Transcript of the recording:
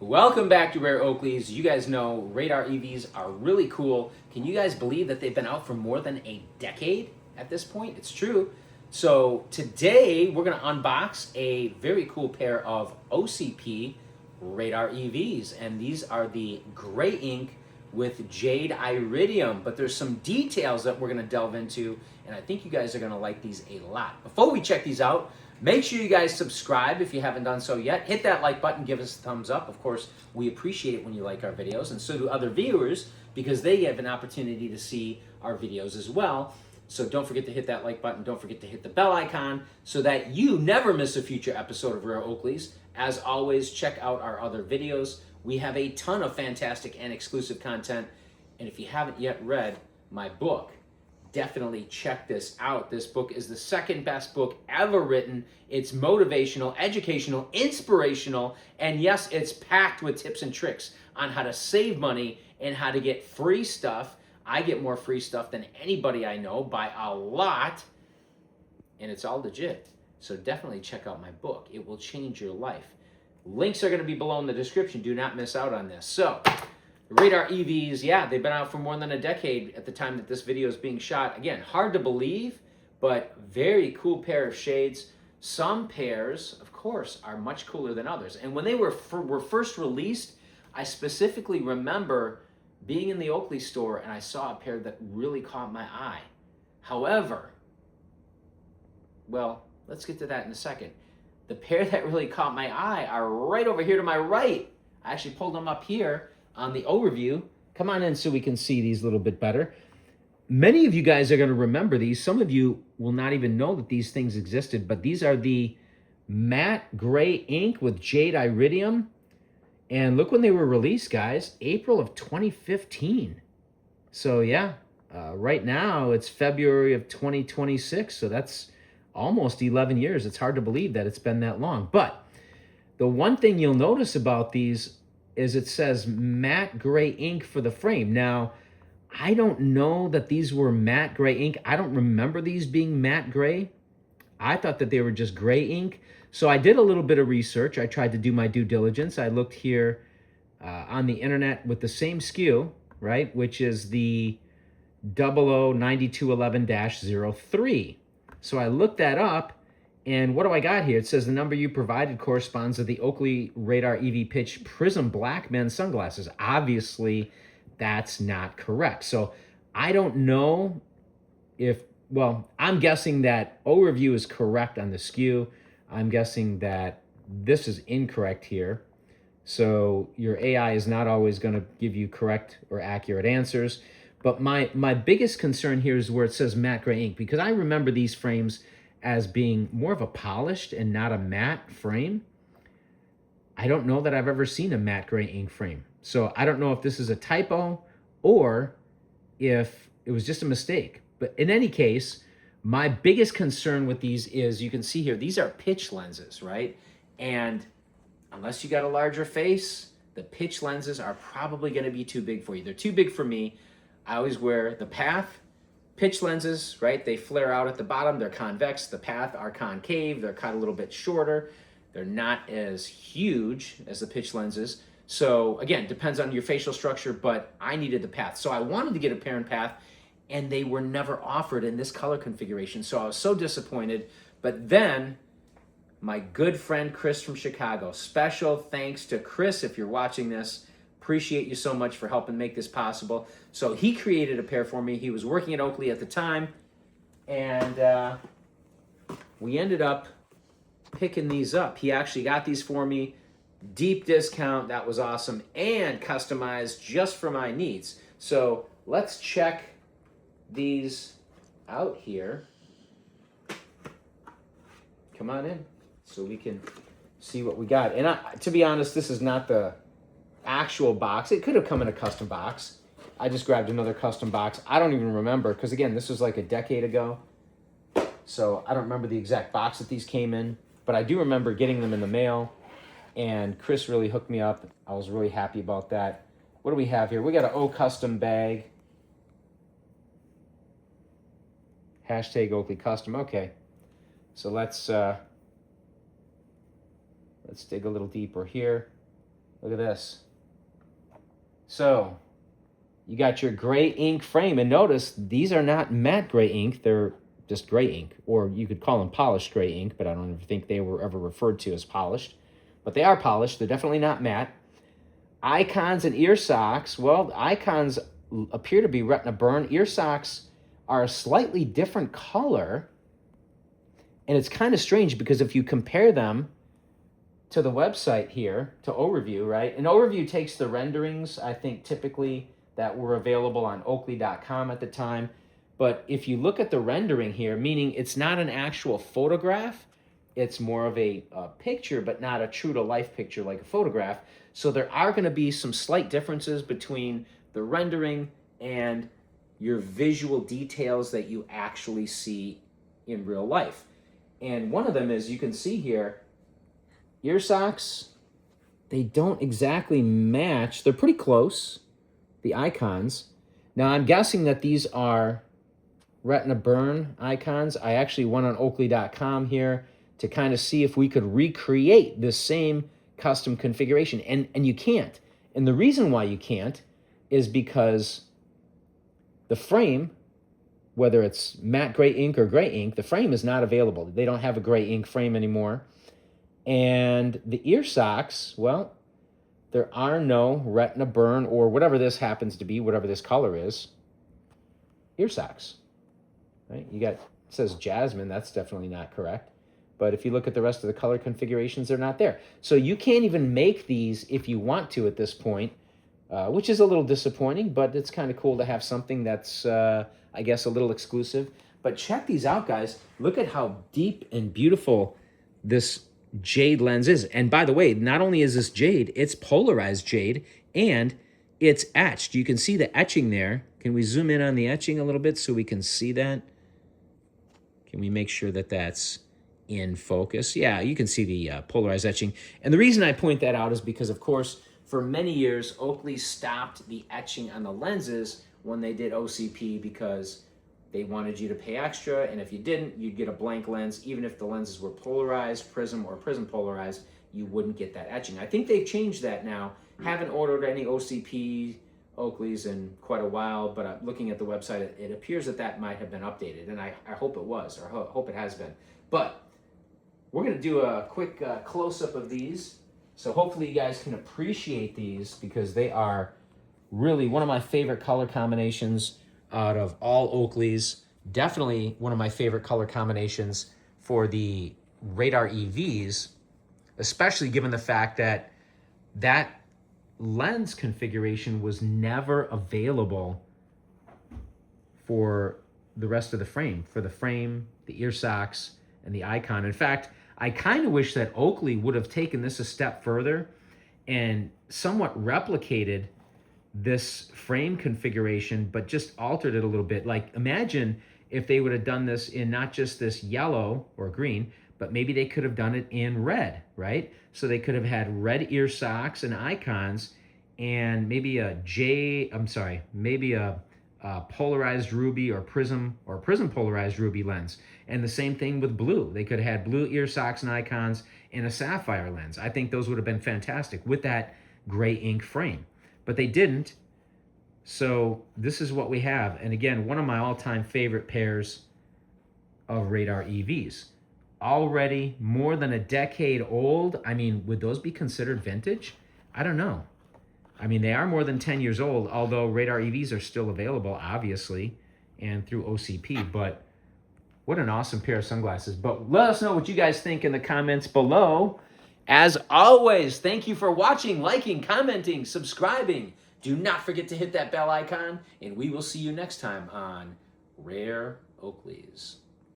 Welcome back to Rare Oakleys. You guys know Radar EVs are really cool. Can you guys believe that they've been out for more than a decade at this point? It's true. So today we're going to unbox a very cool pair of OCP Radar EVs. And these are the gray ink with Jade iridium. But there's some details that we're going to delve into. And I think you guys are going to like these a lot. Before we check these out, make sure you guys subscribe if you haven't done so yet. Hit that like button, give us a thumbs up. Of course, we appreciate it when you like our videos, and so do other viewers because they have an opportunity to see our videos as well. So don't forget to hit that like button. Don't forget to hit the bell icon so that you never miss a future episode of Rare Oakleys. As always, check out our other videos. We have a ton of fantastic and exclusive content. And if you haven't yet read my book, definitely check this out. This book is the second best book ever written. It's motivational, educational, inspirational, and yes, it's packed with tips and tricks on how to save money and how to get free stuff. I get more free stuff than anybody I know by a lot, and it's all legit. So definitely check out my book. It will change your life. Links are going to be below in the description. Do not miss out on this. So, Radar EVs, yeah, they've been out for more than a decade at the time that this video is being shot. Again, hard to believe, but very cool pair of shades. Some pairs, of course, are much cooler than others. And when they were first released, I specifically remember being in the Oakley store and I saw a pair that really caught my eye. However, well, let's get to that in a second. The pair that really caught my eye are right over here to my right. I actually pulled them up here on the overview. Come on in so we can see these a little bit better. Many of you guys are going to remember these. Some of you will not even know that these things existed, but these are the matte gray ink with Jade iridium. And look when they were released, guys. April of 2015. So yeah, right now it's February of 2026. So that's almost 11 years. It's hard to believe that it's been that long. But the one thing you'll notice about these is it says matte gray ink for the frame. Now, I don't know that these were matte gray ink. I don't remember these being matte gray. I thought that they were just gray ink. So I did a little bit of research. I tried to do my due diligence. I looked here on the internet with the same SKU, right, which is the 009211-03. So I looked that up. And what do I got here? It says the number you provided corresponds to the Oakley Radar EV Pitch Prizm Black men's sunglasses. Obviously, that's not correct. So I don't know if, well, I'm guessing that overview is correct on the SKU. I'm guessing that this is incorrect here. So your AI is not always going to give you correct or accurate answers. But my biggest concern here is where it says matte gray ink, because I remember these frames as being more of a polished and not a matte frame. I don't know that I've ever seen a matte gray ink frame. So I don't know if this is a typo or if it was just a mistake. But in any case, my biggest concern with these is, you can see here, these are pitch lenses, right? And unless you got a larger face, the pitch lenses are probably gonna be too big for you. They're too big for me. I always wear the Path pitch lenses, right? They flare out at the bottom. They're convex. The Path are concave. They're cut a little bit shorter. They're not as huge as the pitch lenses. So again, depends on your facial structure, but I needed the Path. So I wanted to get a pair in Path, and they were never offered in this color configuration. So I was so disappointed. But then my good friend Chris from Chicago, special thanks to Chris if you're watching this. Appreciate you so much for helping make this possible. So he created a pair for me. He was working at Oakley at the time, and we ended up picking these up. He actually got these for me, deep discount. That was awesome, and customized just for my needs. So let's check these out here. Come on in so we can see what we got. And to be honest, this is not the actual box. It could have come in a custom box. I just grabbed another custom box. I don't even remember, because again, this was like a decade ago. So I don't remember the exact box that these came in, but I do remember getting them in the mail, and Chris really hooked me up. I was really happy about that. What do we have here? We got an O Custom bag. Hashtag Oakley Custom. Okay. So let's dig a little deeper here. Look at this. So you got your gray ink frame, and notice these are not matte gray ink, they're just gray ink, or you could call them polished gray ink, but I don't ever think they were ever referred to as polished. But they are polished, they're definitely not matte. Icons and ear socks, well, the icons appear to be retina burn. Ear socks are a slightly different color, and it's kind of strange because if you compare them to the website here, to Overview, right? And Overview takes the renderings, I think, typically that were available on Oakley.com at the time. But if you look at the rendering here, meaning it's not an actual photograph, it's more of a picture, but not a true-to-life picture like a photograph. So there are going to be some slight differences between the rendering and your visual details that you actually see in real life. And one of them is, you can see here, ear socks, they don't exactly match. They're pretty close, the icons. Now, I'm guessing that these are retina burn icons. I actually went on Oakley.com here to kind of see if we could recreate this same custom configuration. And you can't. And the reason why you can't is because the frame, whether it's matte gray ink or gray ink, the frame is not available. They don't have a gray ink frame anymore. And the ear socks, well, there are no retina burn or whatever this happens to be, whatever this color is, ear socks, right? You got, it says jasmine, that's definitely not correct. But if you look at the rest of the color configurations, they're not there. So you can't even make these if you want to at this point, which is a little disappointing, but it's kind of cool to have something that's, I guess, a little exclusive. But check these out, guys. Look at how deep and beautiful this Jade lens is. And by the way, not only is this Jade, it's polarized Jade, and it's etched. You can see the etching there. Can we zoom in on the etching a little bit so we can see that? Can we make sure that that's in focus? Yeah, you can see the polarized etching. And the reason I point that out is because, of course, for many years, Oakley stopped the etching on the lenses when they did OCP because they wanted you to pay extra, and if you didn't, you'd get a blank lens. Even if the lenses were polarized, Prizm or Prizm polarized, you wouldn't get that etching. I think they've changed that now. Haven't ordered any OCP Oakleys in quite a while, but looking at the website, it appears that that might have been updated, and I hope it was, or hope it has been. But we're going to do a quick close-up of these, so hopefully you guys can appreciate these because they are really one of my favorite color combinations out of all Oakleys. Definitely one of my favorite color combinations for the Radar EVs, especially given the fact that that lens configuration was never available for the rest of the frame, for the frame, the ear socks, and the icon. In fact, I kind of wish that Oakley would have taken this a step further and somewhat replicated this frame configuration, but just altered it a little bit. Like, imagine if they would have done this in not just this yellow or green, but maybe they could have done it in red, right? So they could have had red ear socks and icons, and maybe a polarized ruby or Prizm polarized ruby lens. And the same thing with blue. They could have had blue ear socks and icons and a sapphire lens. I think those would have been fantastic with that gray ink frame. But they didn't, so this is what we have. And again, one of my all-time favorite pairs of Radar EVs. Already more than a decade old. I mean, would those be considered vintage? I don't know. I mean, they are more than 10 years old, although Radar EVs are still available, obviously, and through OCP. But what an awesome pair of sunglasses. But let us know what you guys think in the comments below. As always, thank you for watching, liking, commenting, subscribing. Do not forget to hit that bell icon, and we will see you next time on Rare Oakleys.